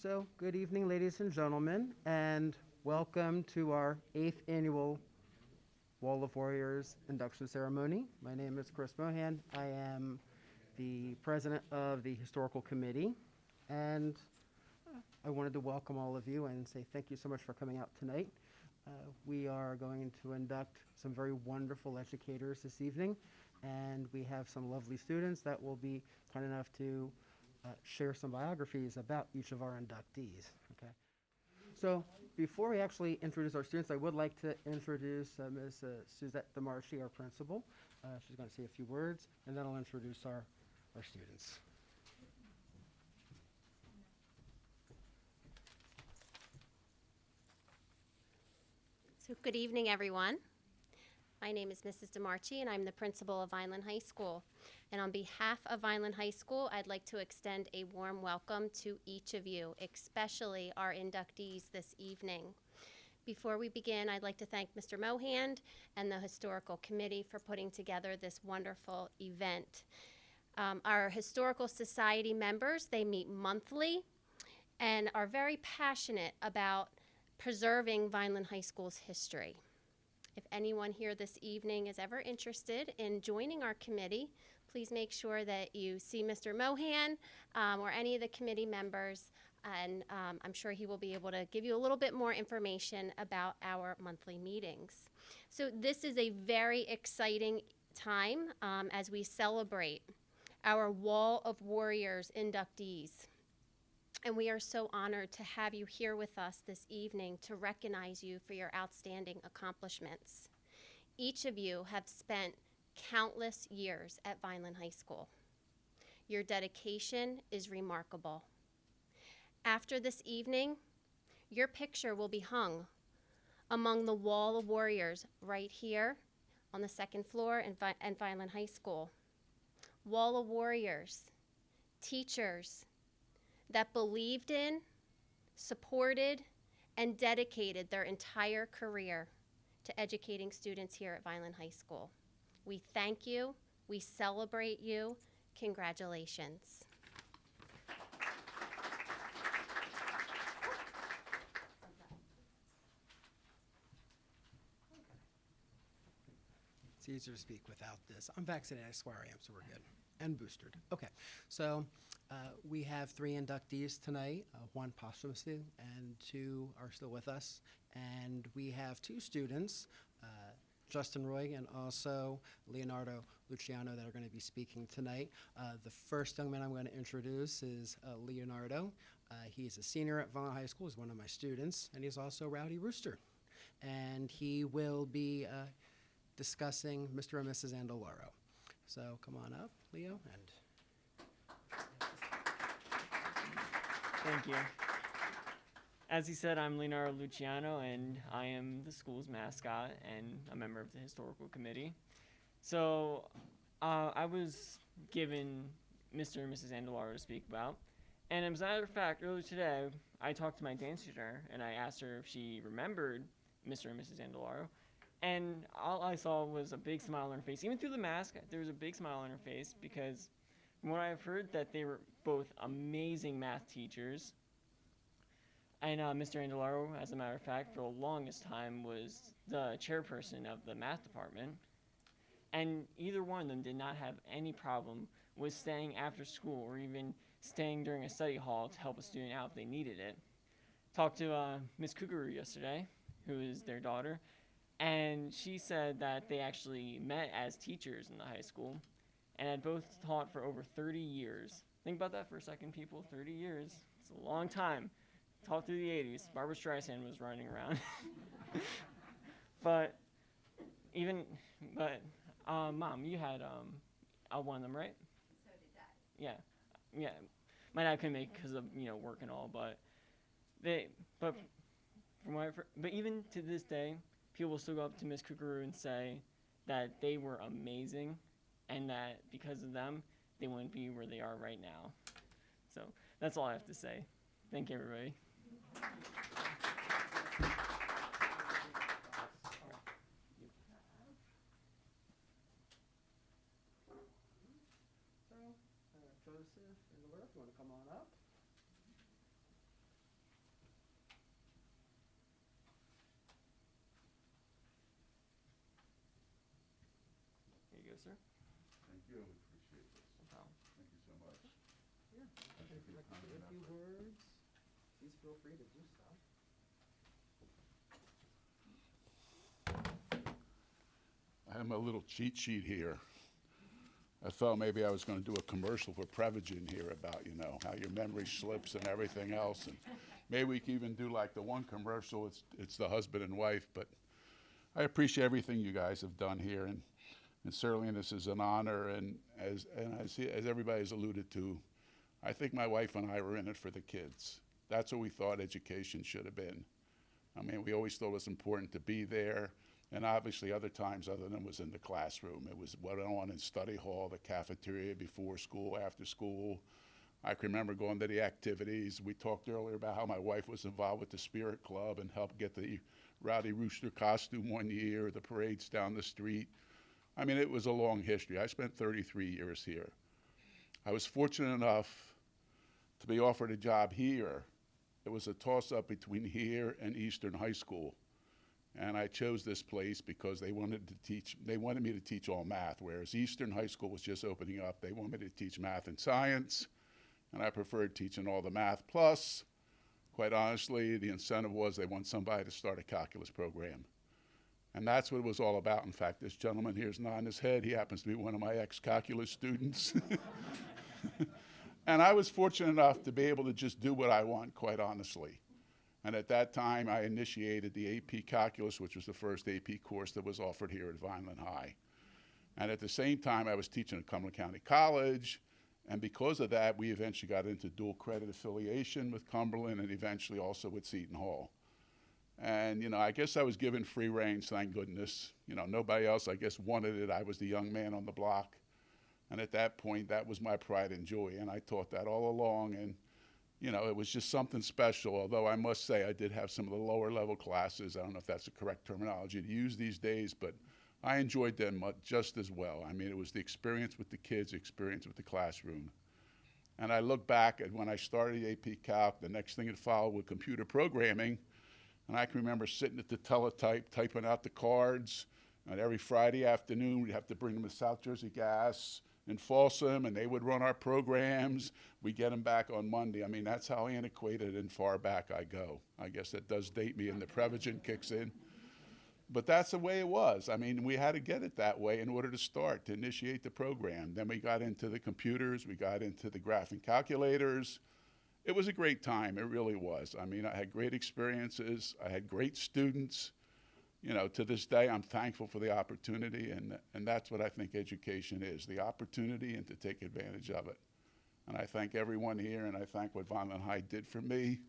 So, good evening, ladies and gentlemen, and welcome to our 8th annual Wall of Warriors induction ceremony. My name is Chris MOHAN. I am the president of the Historical Committee, and I wanted to welcome all of you and say thank you so much for coming out tonight. We are going to induct some very wonderful educators this evening, and we have some lovely students that will be kind enough to share some biographies about each of our inductees. Okay. So before we actually introduce our students, I would like to introduce Ms. Suzette DEMARCHI, our principal. She's going to say a few words, and then I'll introduce our students. So good evening, everyone. My name is Mrs. DEMARCHI, and I'm the principal of Vineland High School. And on behalf of Vineland High School, I'd like to extend a warm welcome to each of you, especially our inductees this evening. Before we begin, I'd like to thank Mr. MOHAN and the Historical Committee for putting together this wonderful event. Our Historical Society members, they meet monthly and are very passionate about preserving Vineland High School's history. If anyone here this evening is ever interested in joining our committee, please make sure that you see Mr. MOHAN or any of the committee members, and I'm sure he will be able to give you a little bit more information about our monthly meetings. So this is a very exciting time as we celebrate our Wall of Warriors inductees. And we are so honored to have you here with us this evening to recognize you for your outstanding accomplishments. Each of you have spent countless years at Vineland High School. Your dedication is remarkable. After this evening, your picture will be hung among the Wall of Warriors right here on the second floor in Vineland High School. Wall of Warriors, teachers that believed in, supported, and dedicated their entire career to educating students here at Vineland High School. We thank you, we celebrate you, congratulations. It's easier to speak without this. I'm vaccinated, I swear I am, so we're good. And boosted. Okay, so we have 3 inductees tonight, 1 posthumously, and 2 are still with us. And we have 2 students, Justin Roy and also Leonardo Luciano, that are going to be speaking tonight. The first young man I'm going to introduce is Leonardo. He's a senior at Vineland High School. He's one of my students, and he's also Rowdy Rooster. And he will be discussing Mr. and Mrs. Andolaro. So come on up, Leo, and thank you. As he said, I'm Leonardo Luciano, and I am the school's mascot and a member of the historical committee. So I was given Mr. and Mrs. Andolaro to speak about. And as a matter of fact, earlier today, I talked to my dance teacher, and I asked her if she remembered Mr. and Mrs. Andolaro. And all I saw was a big smile on her face. Even through the mask, there was a big smile on her face because from what I've heard, that they were both amazing math teachers. And Mr. Andolaro, as a matter of fact, for the longest time was the chairperson of the math department. And either one of them did not have any problem with staying after school or even staying during a study hall to help a student out if they needed it. Talked to Ms. Kuguru yesterday, who is their daughter. And she said that they actually met as teachers in the high school and had both taught for over 30 years. Think about that for a second, people. 30 years. It's a long time. Taught through the 80s. Barbara Streisand was running around. But Mom, you had one of them, right? So did Dad. Yeah. My dad couldn't make because of work and all, but even to this day, people will still go up to Ms. Kuguru and say that they were amazing and that because of them, they wouldn't be where they are right now. So that's all I have to say. Thank you, everybody. Joseph and Laura, if you want to come on up. you go, sir. Thank you, appreciate this. No problem. Thank you so much. Yeah, if you'd like to say a few words, please feel free to do so. I have a little cheat sheet here. I thought maybe I was going to do a commercial for Prevagen here about, you know, how your memory slips and everything else. And maybe we could even do like the one commercial, it's the husband and wife. But I appreciate everything you guys have done here. And certainly this is an honor. And as everybody's alluded to, I think my wife and I were in it for the kids. That's what we thought education should have been. I mean, we always thought it was important to be there. And obviously other times other than was in the classroom. It was what went on in study hall, the cafeteria, before school, after school. I can remember going to the activities. We talked earlier about how my wife was involved with the Spirit Club and helped get the Rowdy Rooster costume one year, the parades down the street. I mean, it was a long history. I spent 33 years here. I was fortunate enough to be offered a job here. It was a toss-up between here and Eastern High School. And I chose this place because they wanted me to teach all math, whereas Eastern High School was just opening up. They wanted me to teach math and science, and I preferred teaching all the math. Plus, quite honestly, the incentive was they want somebody to start a calculus program. And that's what it was all about. In fact, this gentleman here is nodding his head. He happens to be one of my ex-calculus students. And I was fortunate enough to be able to just do what I want, quite honestly. And at that time, I initiated the AP Calculus, which was the first AP course that was offered here at Vineland High. And at the same time, I was teaching at Cumberland County College. And because of that, we eventually got into dual credit affiliation with Cumberland and eventually also with Seton Hall. And, you know, I guess I was given free reins, thank goodness. You know, nobody else, I guess, wanted it. I was the young man on the block. And at that point, that was my pride and joy. And I taught that all along. And you know, it was just something special, although I must say I did have some of the lower level classes. I don't know if that's the correct terminology to use these days, but I enjoyed them just as well. I mean, it was the experience with the kids, the experience with the classroom. And I look back at when I started AP Calc, the next thing that followed with computer programming, and I can remember sitting at the teletype, typing out the cards, and every Friday afternoon we'd have to bring them to South Jersey Gas in Folsom, and they would run our programs. We get them back on Monday. I mean, that's how antiquated and far back I go. I guess that does date me, and the Prevagen kicks in. But that's the way it was. I mean, we had to get it that way in order to start, to initiate the program. Then we got into the computers. We got into the graphing calculators. It was a great time. It really was. I mean, I had great experiences. I had great students. You know, to this day, I'm thankful for the opportunity, and that's what I think education is, the opportunity and to take advantage of it. And I thank everyone here, and I thank what Vineland High did for me.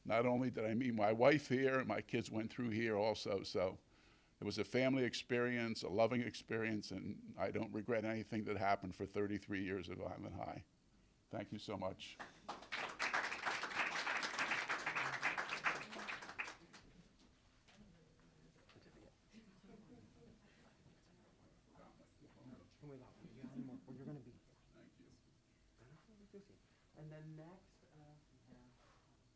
Not only did I meet my wife here, my kids went through here also, so it was a family experience, a loving experience, and I don't regret anything that happened for 33 years at Vineland High. Thank you so much. You're going to be. Thank you. And then next, we have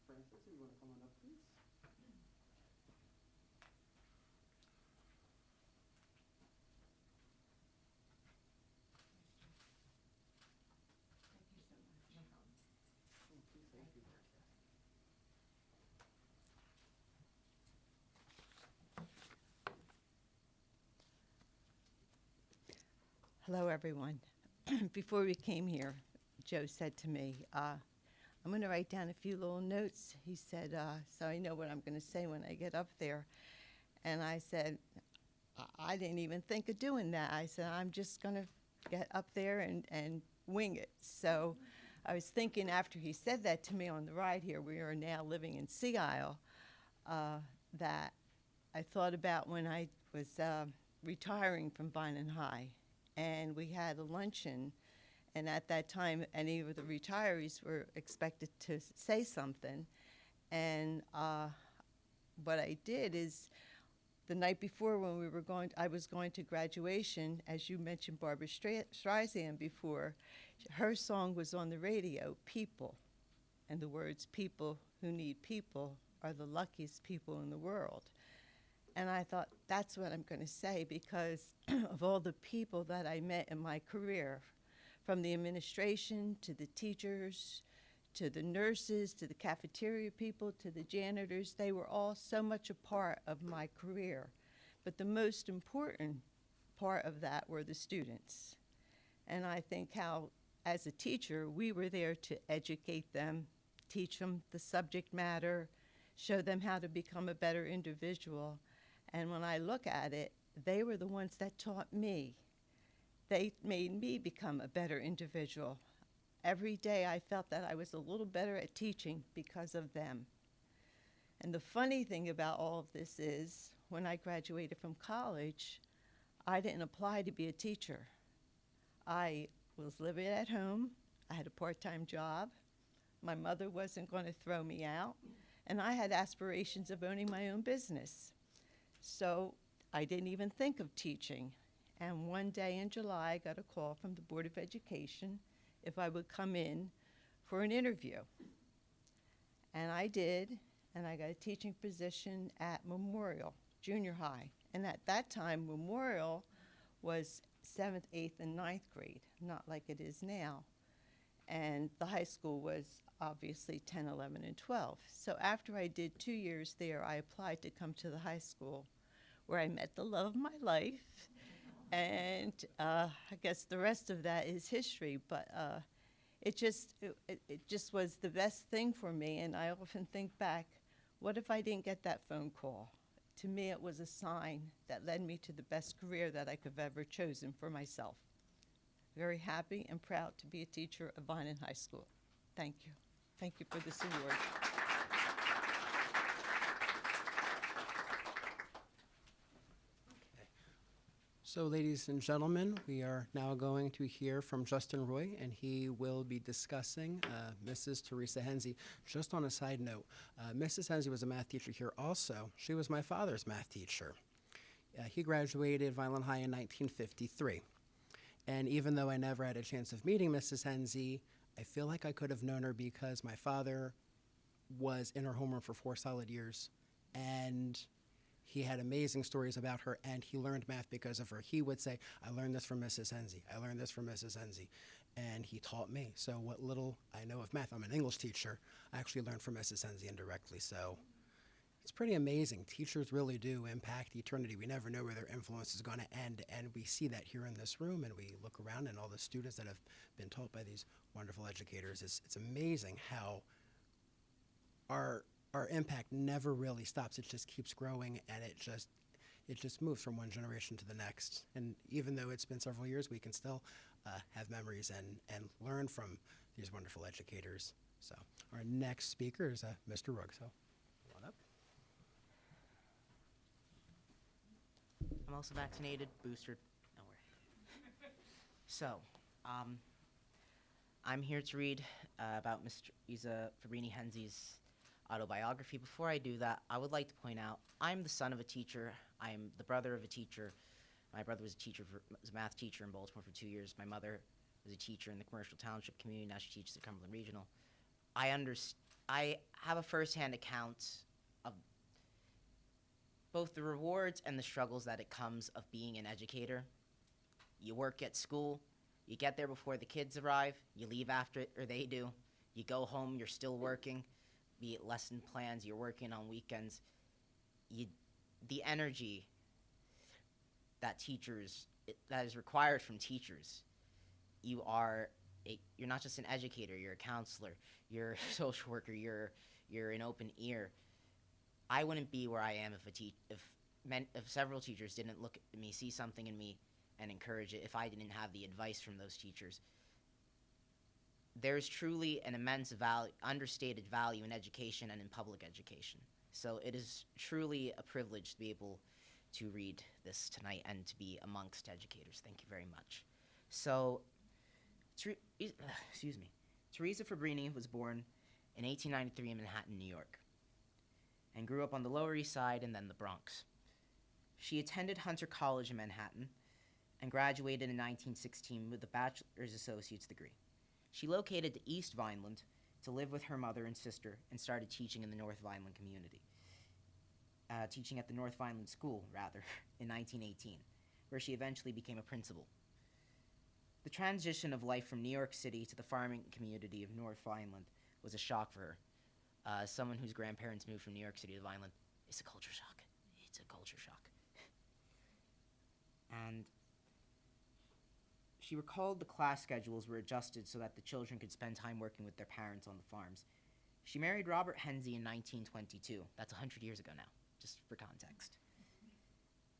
Francis. If you want to come on up, please. Thank you. Hello, everyone. Before we came here, Joe said to me, I'm going to write down a few little notes. He said, so I know what I'm going to say when I get up there. And I said, I didn't even think of doing that. I said, I'm just going to get up there and wing it. So I was thinking after he said that to me on the ride here, we are now living in Sea Isle, that I thought about when I was retiring from Vineland High. And we had a luncheon, and at that time, any of the retirees were expected to say something. And what I did is, the night before when we were I was going to graduation, as you mentioned Barbara Streisand before, her song was on the radio, People. And the words, people who need people are the luckiest people in the world. And I thought, that's what I'm going to say because of all the people that I met in my career, from the administration to the teachers, to the nurses, to the cafeteria people, to the janitors. They were all so much a part of my career. But the most important part of that were the students. And I think how, as a teacher, we were there to educate them, teach them the subject matter, show them how to become a better individual. And when I look at it, they were the ones that taught me. They made me become a better individual. Every day I felt that I was a little better at teaching because of them. And the funny thing about all of this is, when I graduated from college, I didn't apply to be a teacher. I was living at home. I had a part-time job. My mother wasn't going to throw me out. And I had aspirations of owning my own business. So I didn't even think of teaching. And one day in July, I got a call from the Board of Education if I would come in for an interview. And I did, and I got a teaching position at Memorial Junior High. And at that time, Memorial was 7th, 8th, and 9th grade, not like it is now. And the high school was obviously 10, 11, and 12. So after I did 2 years there, I applied to come to the high school, where I met the love of my life. And I guess the rest of that is history, but it just was the best thing for me. And I often think back, what if I didn't get that phone call? To me, it was a sign that led me to the best career that I could have ever chosen for myself. Very happy and proud to be a teacher at Vineland High School. Thank you. Thank you for this award. So, ladies and gentlemen, we are now going to hear from Justin Roy, and he will be discussing Mrs. Theresa HENZI. Just on a side note, Mrs. HENZI was a math teacher here also. She was my father's math teacher. He graduated Vineland High in 1953. And even though I never had a chance of meeting Mrs. HENZI, I feel like I could have known her because my father was in her homeroom for 4 solid years. And he had amazing stories about her, and he learned math because of her. He would say, I learned this from Mrs. HENZI. I learned this from Mrs. HENZI. And he taught me. So what little I know of math, I'm an English teacher, I actually learned from Mrs. HENZI indirectly. So it's pretty amazing. Teachers really do impact eternity. We never know where their influence is going to end, and we see that here in this room, and we look around and all the students that have been taught by these wonderful educators. It's amazing how our impact never really stops. It just keeps growing, and it just moves from one generation to the next. And even though it's been several years, we can still have memories and learn from these wonderful educators. So our next speaker is Mr. Rugg. So come on up. I'm also vaccinated, boosted, don't worry. So, I'm here to read about Ms. Theresa Fabrini HENZI's autobiography. Before I do that, I would like to point out, I'm the son of a teacher. I'm the brother of a teacher. My brother was a math teacher in Baltimore for 2 years. My mother was a teacher in the commercial township community. Now she teaches at Cumberland Regional. I have a firsthand account of both the rewards and the struggles that it comes of being an educator. You work at school, you get there before the kids arrive, you leave after, or they do. You go home, you're still working, be it lesson plans, you're working on weekends. The energy that that is required from teachers. You're not just an educator, you're a counselor, you're a social worker, you're an open ear. I wouldn't be where I am if several teachers didn't look at me, see something in me, and encourage it, if I didn't have the advice from those teachers. There's truly an immense understated value in education and in public education. So it is truly a privilege to be able to read this tonight and to be amongst educators. Thank you very much. So, Theresa Fabrini was born in 1893 in Manhattan, New York, and grew up on the Lower East Side and then the Bronx. She attended Hunter College in Manhattan and graduated in 1916 with a bachelor's associate's degree. She located to East Vineland to live with her mother and sister and started teaching in the North Vineland community. teaching at the North Vineland School, rather, in 1918, where she eventually became a principal. The transition of life from New York City to the farming community of North Vineland was a shock for her. As someone whose grandparents moved from New York City to Vineland, it's a culture shock. It's a culture shock. And she recalled the class schedules were adjusted so that the children could spend time working with their parents on the farms. She married Robert HENZI in 1922. That's 100 years ago now, just for context.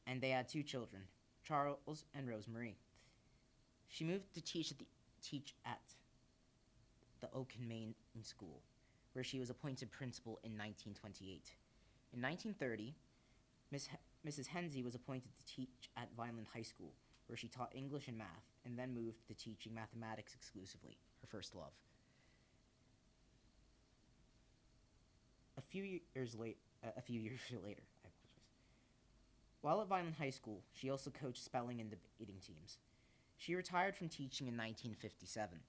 And they had 2 children, Charles and Rosemarie. She moved to teach at the Oaken Main School, where she was appointed principal in 1928. In 1930, Mrs. HENZI was appointed to teach at Vineland High School, where she taught English and math, and then moved to teaching mathematics exclusively, her first love. A few years later, I apologize. While at Vineland High School, she also coached spelling and debating teams. She retired from teaching in 1957.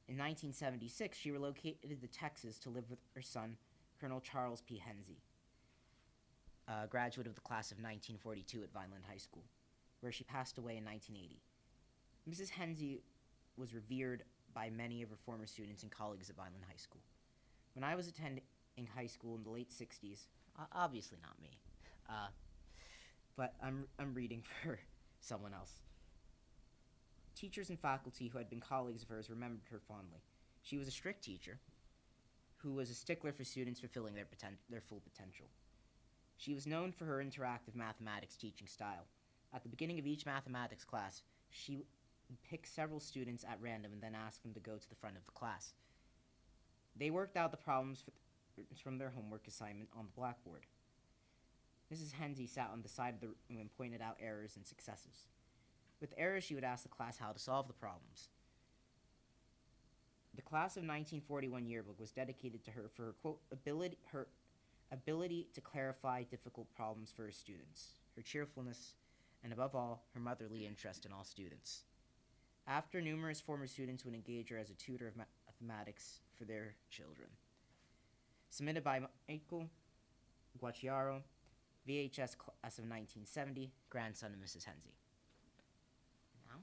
In 1976, she relocated to Texas to live with her son, Colonel Charles P. HENZI, a graduate of the class of 1942 at Vineland High School, where she passed away in 1980. Mrs. HENZI was revered by many of her former students and colleagues at Vineland High School. When I was attending high school in the late 60s, obviously not me, but I'm reading for someone else. Teachers and faculty who had been colleagues of hers remembered her fondly. She was a strict teacher who was a stickler for students fulfilling their full potential. She was known for her interactive mathematics teaching style. At the beginning of each mathematics class, she would pick several students at random and then ask them to go to the front of the class. They worked out the problems from their homework assignment on the blackboard. Mrs. HENZI sat on the side of the room and pointed out errors and successes. With errors, she would ask the class how to solve the problems. The class of 1941 yearbook was dedicated to her for her, quote, her ability to clarify difficult problems for her students, her cheerfulness, and above all, her motherly interest in all students. After, numerous former students would engage her as a tutor of mathematics for their children. Submitted by Michael GUACIARO, VHS class of 1970, grandson of Mrs. HENZI. Now,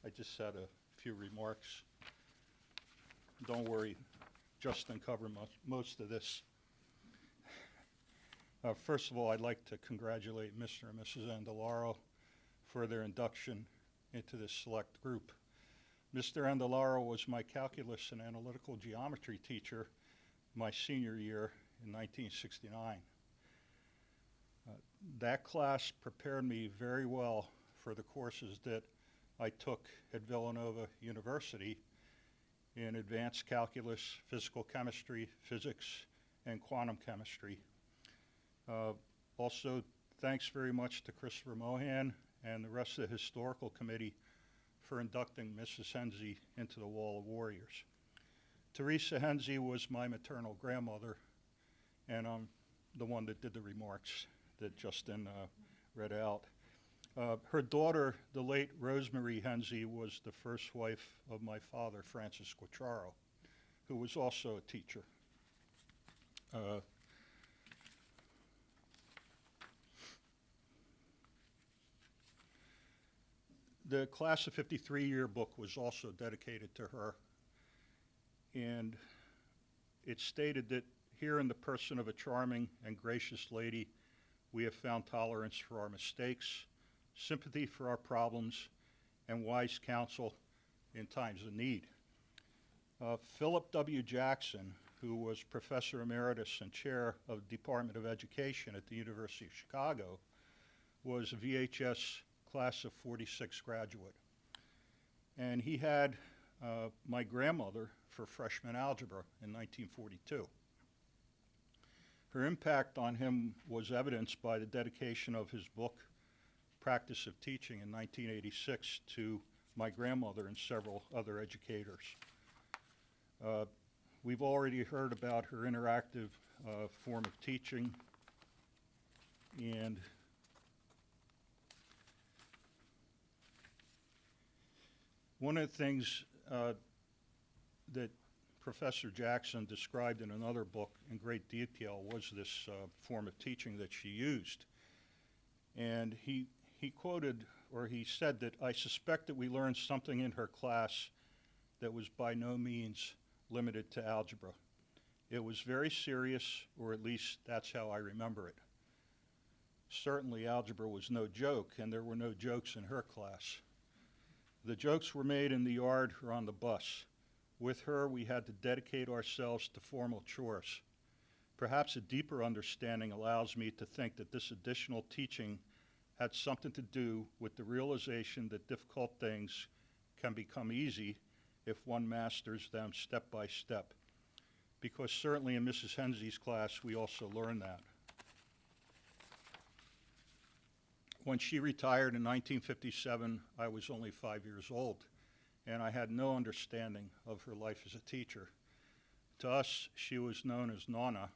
I just had a few remarks. Don't worry, Justin covered most of this. First of all, I'd like to congratulate Mr. and Mrs. Andolaro for their induction into this select group. Mr. Andolaro was my calculus and analytical geometry teacher my senior year in 1969. That class prepared me very well for the courses that I took at Villanova University in advanced calculus, physical chemistry, physics, and quantum chemistry. Also, thanks very much to Christopher Mohan and the rest of the historical committee for inducting Mrs. HENZI into the Wall of Warriors. THERESA HENZI was my maternal grandmother, and I'm the one that did the remarks that Justin read out. Her daughter, the late Rosemarie HENZI, was the first wife of my father, Francis GUACIARO, who was also a teacher. The class of '53 yearbook was also dedicated to her, and it stated that here in the person of a charming and gracious lady, we have found tolerance for our mistakes, sympathy for our problems, and wise counsel in times of need. Philip W. Jackson, who was Professor Emeritus and Chair of the Department of Education at the University of Chicago, was a VHS class of '46 graduate. And he had my grandmother for freshman algebra in 1942. Her impact on him was evidenced by the dedication of his book, Practice of Teaching, in 1986 to my grandmother and several other educators. We've already heard about her interactive form of teaching, and one of the things that Professor Jackson described in another book in great detail was this form of teaching that she used. And he quoted, or he said that, "I suspect that we learned something in her class that was by no means limited to algebra. It was very serious, or at least that's how I remember it. Certainly algebra was no joke, and there were no jokes in her class. The jokes were made in the yard or on the bus. With her, we had to dedicate ourselves to formal chores. Perhaps a deeper understanding allows me to think that this additional teaching had something to do with the realization that difficult things can become easy if one masters them step by step. Because certainly in Mrs. Henzi's class, we also learned that." When she retired in 1957, I was only 5 years old, and I had no understanding of her life as a teacher. To us, she was known as Nonna,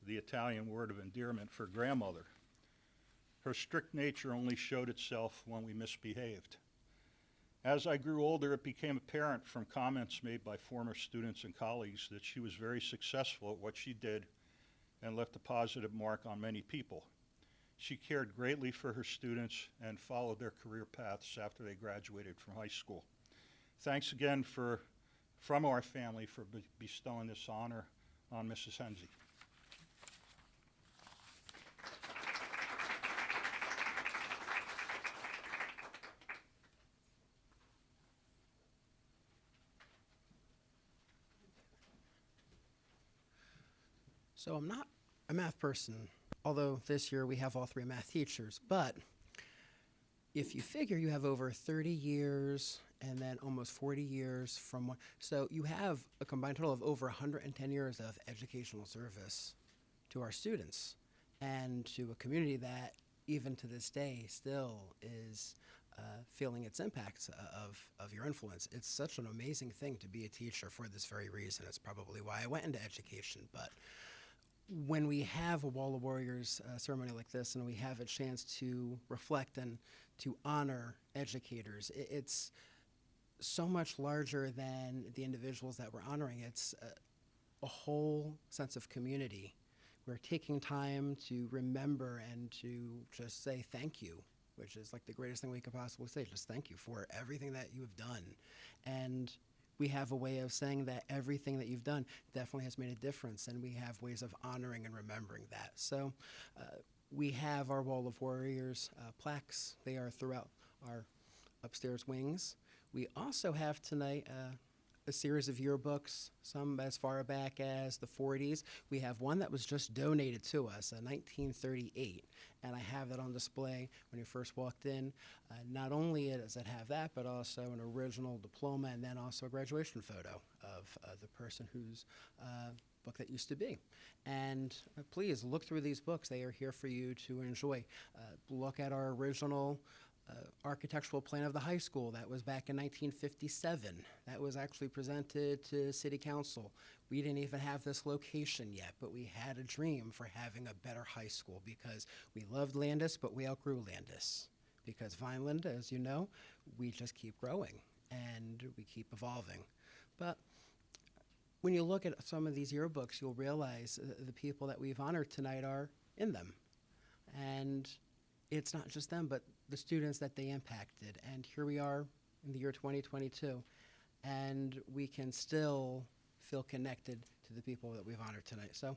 the Italian word of endearment for grandmother. Her strict nature only showed itself when we misbehaved. As I grew older, it became apparent from comments made by former students and colleagues that she was very successful at what she did and left a positive mark on many people. She cared greatly for her students and followed their career paths after they graduated from high school. Thanks again from our family for bestowing this honor on Mrs. Henzi. So I'm not a math person, although this year we have all three math teachers. But if you figure you have over 30 years and then almost 40 years from one, so you have a combined total of over 110 years of educational service to our students and to a community that even to this day still is feeling its impacts of your influence. It's such an amazing thing to be a teacher for this very reason. It's probably why I went into education. But when we have a Wall of Warriors ceremony like this and we have a chance to reflect and to honor educators, it's so much larger than the individuals that we're honoring. It's a whole sense of community. We're taking time to remember and to just say thank you, which is like the greatest thing we could possibly say. Just thank you for everything that you have done. And we have a way of saying that everything that you've done definitely has made a difference, and we have ways of honoring and remembering that. So we have our Wall of Warriors plaques. They are throughout our upstairs wings. We also have tonight a series of yearbooks, some as far back as the 40s. We have one that was just donated to us, 1938, and I have that on display when you first walked in. Not only does it have that, but also an original diploma and then also a graduation photo of the person whose book that used to be. And please look through these books. They are here for you to enjoy. Look at our original architectural plan of the high school that was back in 1957. That was actually presented to City Council. We didn't even have this location yet, but we had a dream for having a better high school because we loved Landis, but we outgrew Landis. Because Vineland, as you know, we just keep growing and we keep evolving. But when you look at some of these yearbooks, you'll realize the people that we've honored tonight are in them. And it's not just them, but the students that they impacted. And here we are in the year 2022, and we can still feel connected to the people that we've honored tonight. So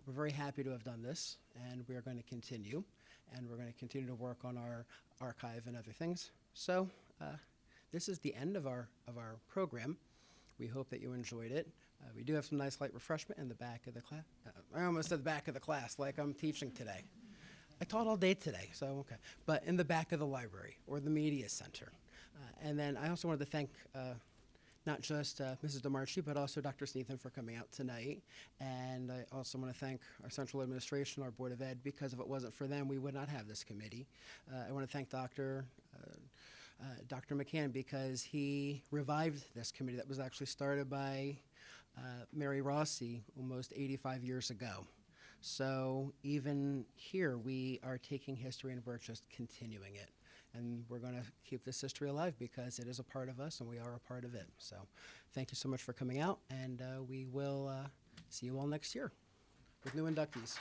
we're very happy to have done this, and we are going to continue. And we're going to continue to work on our archive and other things. So this is the end of our program. We hope that you enjoyed it. We do have some nice light refreshment in the back of the class. I almost said the back of the class, like I'm teaching today. I taught all day today, so okay. But in the back of the library or the media center. And then I also wanted to thank not just Mrs. DeMarchi, but also Dr. Sneathan for coming out tonight. And I also want to thank our central administration, our Board of Ed, because if it wasn't for them, we would not have this committee. I want to thank Dr. McCann because he revived this committee that was actually started by Mary Rossi almost 85 years ago. So even here, we are taking history and we're just continuing it. And we're going to keep this history alive because it is a part of us and we are a part of it. So thank you so much for coming out, and we will see you all next year with new inductees.